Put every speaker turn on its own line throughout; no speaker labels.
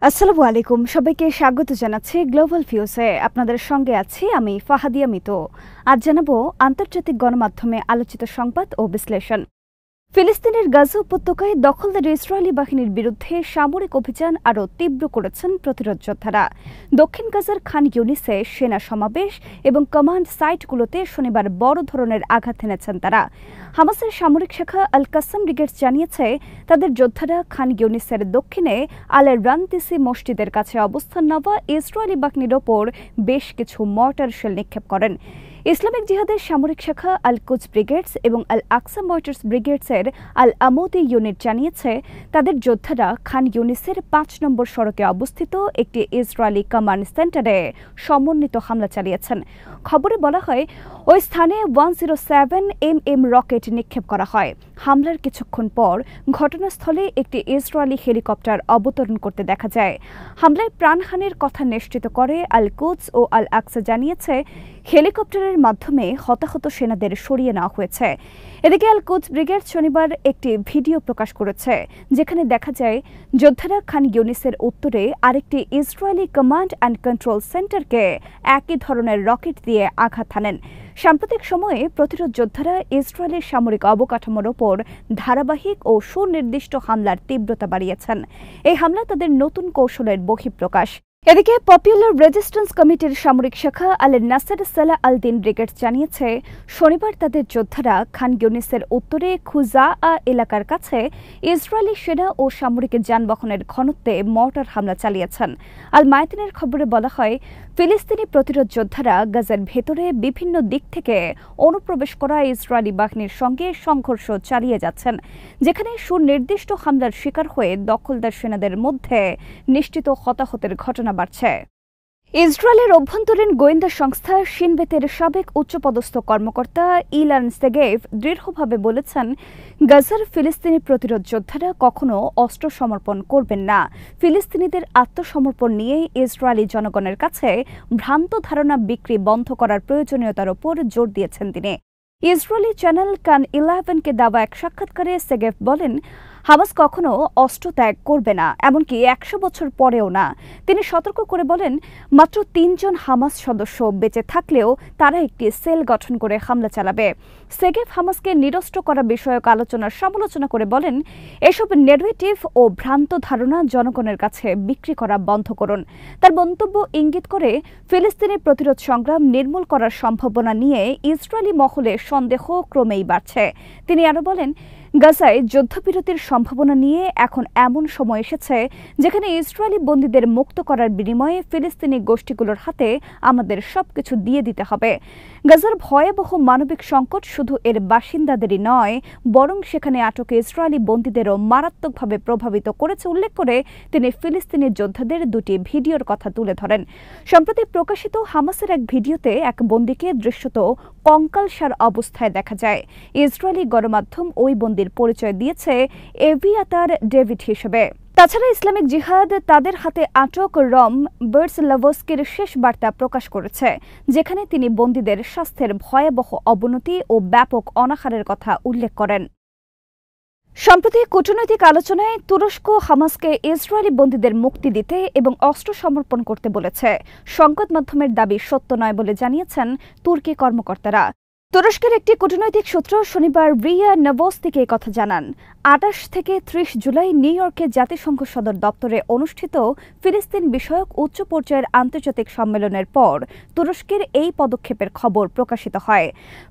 আসসালামু আলাইকুম, সবাইকে স্বাগত জানাচ্ছি গ্লোবাল ভিউসে। আপনাদের সঙ্গে আছি আমি ফাহাদিয়া মিতু। আজ জানাবো আন্তর্জাতিক গণমাধ্যমে আলোচিত সংবাদ ও বিশ্লেষণ। ফিলিস্তিনের গাজা উপত্যকায় দখলদার ইসরায়েলি বাহিনীর বিরুদ্ধে সামরিক অভিযান আরও তীব্র করেছেন প্রতিরোধ যোদ্ধারা। দক্ষিণ গাজার খান ইউনিসে সেনা সমাবেশ এবং কমান্ড সাইটগুলোতে শনিবার বড় ধরনের আঘাত এনেছেন তারা। হামাসের সামরিক শাখা আল কাসাম ব্রিগেড জানিয়েছে তাদের যোদ্ধারা খান ইউনিসের দক্ষিণে আলে রান্তিসি মসজিদের কাছে অবস্থান নেওয়া ইসরায়েলি বাহিনীর ওপর বেশ কিছু মর্টার শেল নিক্ষেপ করেন। ইসলামিক জিহাদের সামরিক শাখা আল কুচ ব্রিগেডস এবং আল আকসা মর্টার্স ব্রিগেডসের আল আমোদি ইউনিট জানিয়েছে তাদের যোদ্ধারা খান ইউনিসের ৫ নম্বর সড়কে অবস্থিত একটি ইসরায়েলি কমান্ড সেন্টারে সমন্বিত হামলা চালিয়েছেন। খবরে বলা হয় ওই স্থানে 107mm রকেট নিক্ষেপ করা হয়। হামলার কিছুক্ষণ পর ঘটনাস্থলে একটি ইসরায়েলি হেলিকপ্টার অবতরণ করতে দেখা যায়। হামলায় প্রাণহানির কথা নিশ্চিত করে আল কুচ ও আল আকসা জানিয়েছে হেলিকপ্টারের মাধ্যমে হতাহত সেনাদের সরিয়ে নেওয়া হয়েছে। এদিকে আল কুচ ব্রিগেড শনিবার একটি ভিডিও প্রকাশ করেছে যেখানে দেখা যায় যোদ্ধারা খান ইউনিসের উত্তরে আরেকটি ইসরায়েলি কমান্ড অ্যান্ড কন্ট্রোল সেন্টারকে একই ধরনের রকেট দিয়ে আঘাত হানেন। সাম্প্রতিক সময়ে প্রতিরোধ যোদ্ধারা ইসরায়েলের সামরিক অবকাঠামোর ওপর ধারাবাহিক ও সুনির্দিষ্ট হামলার তীব্রতা বাড়িয়েছেন। এই হামলা তাদের নতুন কৌশলের বহিঃপ্রকাশ। এদিকে পপুলার রেজিস্ট্যান্স কমিটির সামরিক শাখা আল নাসের সালাহ আল দিন ব্রিগেড জানিয়েছে শনিবার তাদের যোদ্ধারা খান ইউনিসের উত্তরে খুজা এলাকার কাছে ইসরায়েলি সেনা ও সামরিক যানবাহনের ঘনত্বে মর্টার হামলা চালিয়েছেন। আল মায়াতিনের খবরে বলা হয় ফিলিস্তিনি প্রতিরোধ যোদ্ধারা গাজার ভেতরে বিভিন্ন দিক থেকে অনুপ্রবেশ করা ইসরায়েলি বাহিনীর সঙ্গে সংঘর্ষ চালিয়ে যাচ্ছেন, যেখানে সুনির্দিষ্ট হামলার শিকার হয়ে দখলদার সেনাদের মধ্যে নিশ্চিত হতাহতের ঘটনা বাড়ছে। ইসরায়েলের অভ্যন্তরীণ গোয়েন্দা সংস্থা শিনবেতের সাবেক উচ্চপদস্থ কর্মকর্তা ইলান সেগেভ দৃঢ়ভাবে বলেছেন গাজার ফিলিস্তিনি প্রতিরোধ যোদ্ধারা কখনো অস্ত্র সমর্পণ করবেন না। ফিলিস্তিনিদের আত্মসমর্পণ নিয়ে ইসরায়েলি জনগণের কাছে ভ্রান্ত ধারণা বিক্রি বন্ধ করার প্রয়োজনীয়তার ওপর জোর দিয়েছেন তিনি। ইসরায়েলি চ্যানেল কান 11কে দেওয়া এক সাক্ষাৎকারে সেগেভ বলেন হামাস কখনো অস্ত্র ত্যাগ করবে না, এমনকি ১০০ বছর পরেও না। তিনি সতর্ক করে বলেন মাত্র ৩ জন হামাস সদস্য বেঁচে থাকলেও তারা একটি সেল গঠন করে হামলা চালাবে। সেগেভ হামাসকে নিরস্ত্র করা বিষয়ক আলোচনার সমালোচনা করে বলেন এসব নেগেটিভ ও ভ্রান্ত ধারণা জনগণের কাছে বিক্রি করা বন্ধ করুন। তার মন্তব্য ইঙ্গিত করে ফিলিস্তিনি প্রতিরোধ সংগ্রাম নির্মূল করার সম্ভাবনা নিয়ে ইসরায়েলি মহলে সন্দেহ ক্রমেই বাড়ছে। তিনি আরও বলেন গাজায় যুদ্ধবিরতির সম্ভাবনা নিয়ে এখন এমন সময় এসেছে যেখানে ইসরায়েলি বন্দীদের মুক্ত করার বিনিময়ে ফিলিস্তিনি গোষ্ঠীগুলোর হাতে আমাদের সবকিছু দিয়ে দিতে হবে। গাজার ভয়াবহ মানবিক সংকট শুধু এর বাসিন্দাদেরই নয়, বরং সেখানে আটক ইসরায়েলি বন্দীদেরও মারাত্মকভাবে প্রভাবিত করেছে উল্লেখ করে তিনি ফিলিস্তিনি যোদ্ধাদের দুটি ভিডিওর কথা তুলে ধরেন। সম্প্রতি প্রকাশিত হামাসের এক ভিডিওতে এক বন্দীকে দৃশ্যত কঙ্কালসার অবস্থায় দেখা যায়। ইসরায়েলি গণমাধ্যম ওই বন্দীর পরিচয় দিয়েছে এভিয়াতার ডেভিড হিসেবে। তাছাড়া ইসলামিক জিহাদ তাদের হাতে আটক রম বার্সলাভস্কির শেষ বার্তা প্রকাশ করেছে, যেখানে তিনি বন্দীদের স্বাস্থ্যের ভয়াবহ অবনতি ও ব্যাপক অনাহারের কথা উল্লেখ করেন। সম্প্রতি কূটনৈতিক আলোচনায় তুরস্ক হামাসকে ইসরায়েলি বন্দীদের মুক্তি দিতে এবং অস্ত্র সমর্পণ করতে বলেছে। সংবাদ মাধ্যমের দাবি সত্য নয় বলে জানিয়েছেন তুর্কি কর্মকর্তারা। তুরস্কের একটি কূটনৈতিক সূত্র শনিবার রিয়া নভোস্তিকে কথা জানান। ২৮ থেকে ৩০ জুলাই নিউ ইয়র্কে জাতিসংঘ সদর দপ্তরে অনুষ্ঠিত ফিলিস্তিন বিষয়ক উচ্চ পর্যায়ের আন্তর্জাতিক সম্মেলনের পর তুরস্কের এই পদক্ষেপের খবর প্রকাশিত হয়।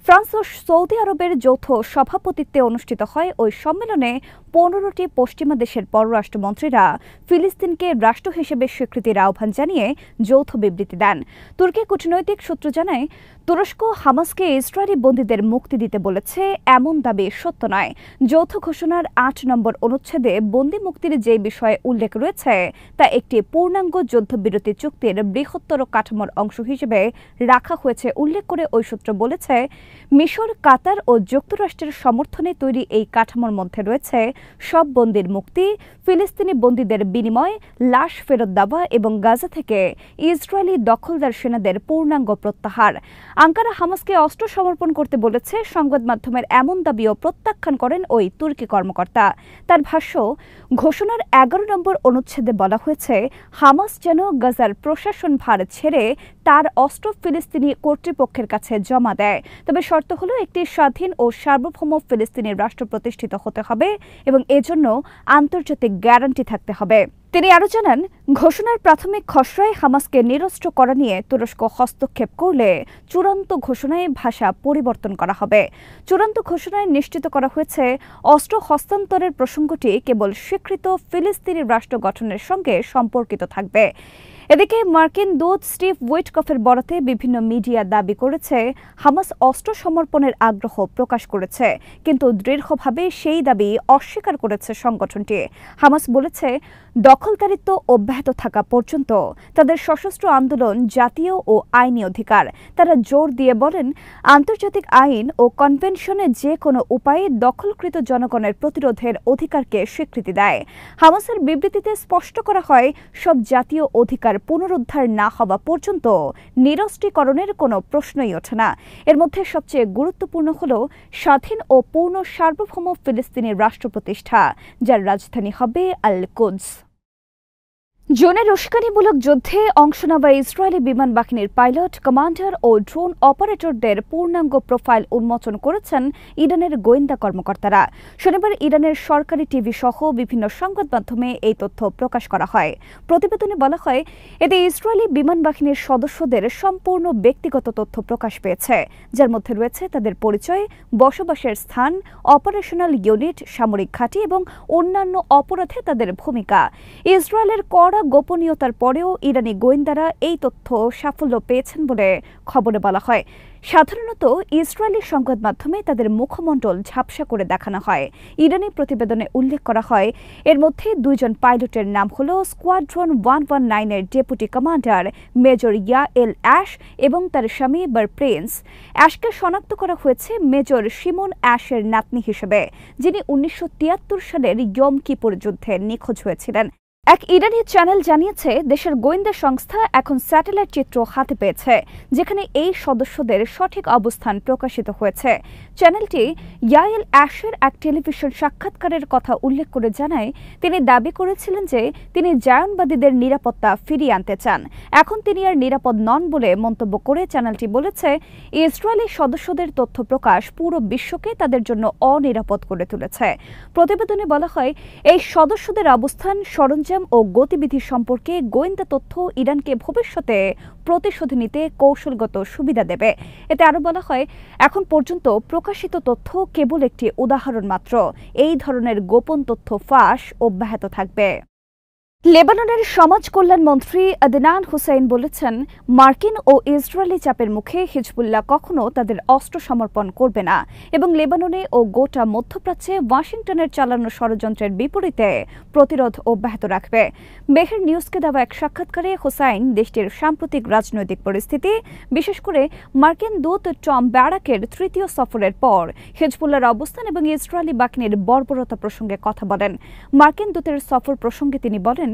ফ্রান্স ও সৌদি আরবের যৌথ সভাপতিত্বে অনুষ্ঠিত হয় ওই সম্মেলনে ১৫টি পশ্চিমা দেশের পররাষ্ট্রমন্ত্রীরা ফিলিস্তিনকে রাষ্ট্র হিসেবে স্বীকৃতির আহ্বান জানিয়ে যৌথ বিবৃতি দেন। তুর্কি কূটনৈতিক সূত্র জানায় তুরস্ক হামাসকে ইসরায়েলি বন্দীদের মুক্তি দিতে বলেছে এমন দাবি সত্য নয়। যৌথ ঘোষণার ৮ নম্বর অনুচ্ছেদে বন্দী মুক্তির যে বিষয়ে উল্লেখ রয়েছে তা একটি পূর্ণাঙ্গ যুদ্ধবিরতি চুক্তির বৃহত্তর কাঠামোর অংশ হিসেবে রাখা হয়েছে উল্লেখ করে ওই সূত্র বলেছে মিশর, কাতার ও যুক্তরাষ্ট্রের সমর্থনে তৈরি এই কাঠামোর মধ্যে রয়েছে সব বন্দীর মুক্তি, ফিলিস্তিনি বন্দীদের বিনিময় লাশ ফেরত দেওয়া এবং গাজা থেকে ইসরায়েলি দখলদার সেনাদের পূর্ণাঙ্গ প্রত্যাহার। আঙ্কারা হামাসকে অস্ত্র সমর্পণ সমর্পণ করতে বলেছে সংবাদ মাধ্যমের এমন দাবিও প্রত্যাখ্যান করেন ওই তুর্কি কর্মকর্তা। তার ভাষ্য, ঘোষণার ১১ নম্বর অনুচ্ছেদে বলা হয়েছে হামাস যেন গাজার প্রশাসন ভার ছেড়ে তার অস্ত্র ফিলিস্তিনি কর্তৃপক্ষের কাছে জমা দেয়। তবে শর্ত হলো একটি স্বাধীন ও সার্বভৌম ফিলিস্তিনি রাষ্ট্র প্রতিষ্ঠিত হতে হবে এবং এজন্য আন্তর্জাতিক গ্যারান্টি থাকতে হবে। তিনি আরও জানান, ঘোষণার প্রাথমিক খসড়ায় হামাসকে নিরস্ত্র করা নিয়ে তুরস্ক হস্তক্ষেপ করলে চূড়ান্ত ঘোষণায় ভাষা পরিবর্তন করা হবে। চূড়ান্ত ঘোষণায় নিশ্চিত করা হয়েছে অস্ত্র হস্তান্তরের প্রসঙ্গটি কেবল স্বীকৃত ফিলিস্তিনি রাষ্ট্র গঠনের সঙ্গে সম্পর্কিত থাকবে। এদিকে মার্কিন দূত স্টিভ উইটকফের বরাতে বিভিন্ন মিডিয়া দাবি করেছে হামাস অস্ত্র সমর্পণের আগ্রহ প্রকাশ করেছে, কিন্তু দৃঢ়ভাবে সেই দাবি অস্বীকার করেছে সংগঠনটি। হামাস বলেছে, দখলদারিত্ব অব্যাহত থাকা পর্যন্ত তাদের সশস্ত্র আন্দোলন জাতীয় ও আইনি অধিকার। তারা জোর দিয়ে বলেন, আন্তর্জাতিক আইন ও কনভেনশনে যে কোনো উপায়ে দখলকৃত জনগণের প্রতিরোধের অধিকারকে স্বীকৃতি দেয়। হামাসের বিবৃতিতে স্পষ্ট করা হয়, সব জাতীয় অধিকার পুনরুদ্ধার না হওয়া পর্যন্ত নিরস্ত্রীকরণের কোনো প্রশ্নই ওঠে না। এর মধ্যে সবচেয়ে গুরুত্বপূর্ণ হল স্বাধীন ও পূর্ণ সার্বভৌম ফিলিস্তিনি রাষ্ট্র প্রতিষ্ঠা, যার রাজধানী হবে আল কুদস। জুনের উস্কানিমূলক যুদ্ধে অংশ নেওয়া ইসরায়েলি বিমান বাহিনীর পাইলট, কমান্ডার ও ড্রোন অপারেটরদের পূর্ণাঙ্গ প্রোফাইল উন্মোচন করেছেন ইরানের গোয়েন্দা কর্মকর্তারা। শনিবার ইরানের সরকারি টিভি সহ বিভিন্ন সংবাদ মাধ্যমে এই তথ্য প্রকাশ করা হয়। প্রতিবেদনে বলা হয়, এতে ইসরায়েলি বিমান বাহিনীর সদস্যদের সম্পূর্ণ ব্যক্তিগত তথ্য প্রকাশ পেয়েছে, যার মধ্যে রয়েছে তাদের পরিচয়, বসবাসের স্থান, অপারেশনাল ইউনিট, সামরিক ঘাঁটি এবং অন্যান্য অপরাধে তাদের ভূমিকা। ইসরায়েলের কড়া গোপনীয়তার পরেও ইরানি গোয়েন্দারা এই তথ্য সাফল্য পেয়েছেন বলে খবরে বলা হয়। সাধারণত ইসরায়েলি সংবাদ মাধ্যমে তাদের মুখমণ্ডল ঝাপসা করে দেখানো হয়। ইরানি প্রতিবেদনে উল্লেখ করা হয়, এর মধ্যে 2 জন পাইলটের নাম হল স্কোয়াড্রন 119-এর deputy commander major Yael Ash এবং তার স্বামী বার প্রিন্স। অ্যাশকে শনাক্ত করা হয়েছে মেজর শিমন অ্যাশের নাতনি হিসেবে, যিনি 1973 সালের ইয়ম কিপুর যুদ্ধে নিখোঁজ হয়েছিলেন। এক ইরানি চ্যানেল জানিয়েছে, দেশের গোয়েন্দা সংস্থা এখন স্যাটেলাইট চিত্র হাতে পেয়েছে, যেখানে এই সদস্যদের সঠিক অবস্থান প্রকাশিত হয়েছে। চ্যানেলটি ইয়াএল অ্যাশের এক টেলিভিশন সাক্ষাৎকারের কথা উল্লেখ করে জানায়, তিনি দাবি করেছিলেন যে তিনি জায়নবাদীদের নিরাপত্তা ফিরিয়ে আনতে চান। এখন তিনি আর নিরাপদ নন বলে মন্তব্য করে চ্যানেলটি বলেছে, ইসরায়েলি সদস্যদের তথ্য প্রকাশ পুরো বিশ্বকে তাদের জন্য অনিরাপদ করে তুলেছে। প্রতিবেদনে বলা হয়, এই সদস্যদের অবস্থান, সরঞ্জাম ও গতিবিধি সম্পর্কে গোয়েন্দা তথ্য ইরানকে ভবিষ্যতে প্রতিশোধ নিতে কৌশলগত সুবিধা দেবে। এতে আরও বলা হয়, এখন পর্যন্ত প্রকাশিত তথ্য কেবল একটি উদাহরণ মাত্র। এই ধরনের গোপন তথ্য ফাঁস অব্যাহত থাকবে। লেবাননের সমাজ কল্যাণ মন্ত্রী আদনান হুসাইন বলেছেন, মার্কিন ও ইসরায়েলি চাপের মুখে হিজবুল্লাহ কখনো তাদের অস্ত্র সমর্পণ করবে না এবং লেবাননে ও গোটা মধ্যপ্রাচ্যে ওয়াশিংটনের চালানো ষড়যন্ত্রের বিপরীতে প্রতিরোধ অব্যাহত রাখবে। মেহের নিউজকে দেওয়া এক সাক্ষাৎকারে হুসাইন দেশটির সাম্প্রতিক রাজনৈতিক পরিস্থিতি, বিশেষ করে মার্কিন দূত টম ব্যারাকের 3য় সফরের পর হিজবুল্লাহর অবস্থান এবং ইসরায়েলি বাহিনীর বর্বরতা প্রসঙ্গে কথা বলেন। মার্কিন দূতের সফর প্রসঙ্গে তিনি বলেন,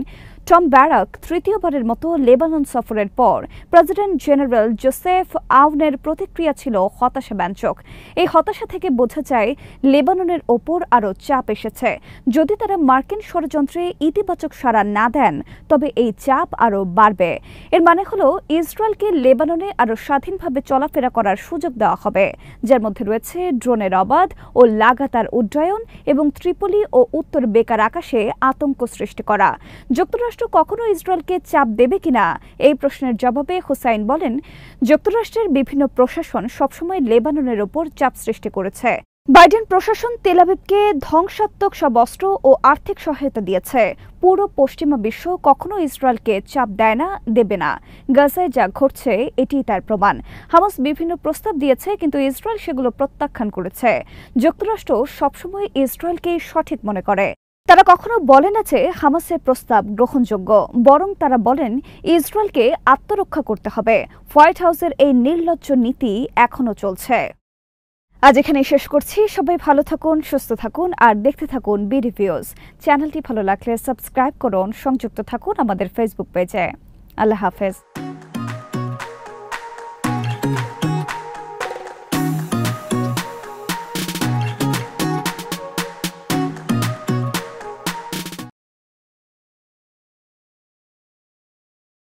টম ব্যারাক 3য়বারের মতো লেবানন সফরের পর প্রেসিডেন্ট জেনারেল জোসেফ আউনের প্রতিক্রিয়া ছিল হতাশাব্যঞ্জক। এই হতাশা থেকে বোঝা যায় লেবাননের ওপর আরও চাপ এসেছে। যদি তারা মার্কিন ষড়যন্ত্রে ইতিবাচক সাড়া না দেন, তবে এই চাপ আরও বাড়বে। এর মানে হলো ইসরায়েলকে লেবাননে আরও স্বাধীনভাবে চলাফেরা করার সুযোগ দেওয়া হবে, যার মধ্যে রয়েছে ড্রোনের অবাধ ও লাগাতার উড্ডয়ন এবং ত্রিপলি ও উত্তর বেকার আকাশে আতঙ্ক সৃষ্টি করা। যুক্তরাষ্ট্র কখনো ইসরায়েলকে চাপ দেবে কিনা এই প্রশ্নের জবাবে হুসাইন বলেন, যুক্তরাষ্ট্রের বিভিন্ন প্রশাসন সবসময় লেবাননের ওপর চাপ সৃষ্টি করেছে। বাইডেন প্রশাসন তেল আবিবকে ধ্বংসাত্মক সব অস্ত্র ও আর্থিক সহায়তা দিয়েছে। পুরো পশ্চিমা বিশ্ব কখনো ইসরায়েলকে চাপ দেয় না, দেবে না। গাজায় যা ঘটছে এটিই তার প্রমাণ। হামাস বিভিন্ন প্রস্তাব দিয়েছে, কিন্তু ইসরায়েল সেগুলো প্রত্যাখ্যান করেছে। যুক্তরাষ্ট্র সবসময় ইসরায়েলকেই সঠিক মনে করে। তারা কখনো বলে না যে হামাসের প্রস্তাব গ্রহণযোগ্য, বরং তারা বলেন ইসরায়েলকে আত্মরক্ষা করতে হবে। হোয়াইট হাউসের এই নির্লজ্জ নীতি এখনো চলছে। আজ এখানে শেষ করছি। সবাই ভালো থাকুন, সুস্থ থাকুন আর দেখতে থাকুন বিডি ভিউজ। চ্যানেলটি ভালো লাগলে সাবস্ক্রাইব করুন, সংযুক্ত থাকুন আমাদের ফেসবুক পেজে। আল্লাহ হাফেজ।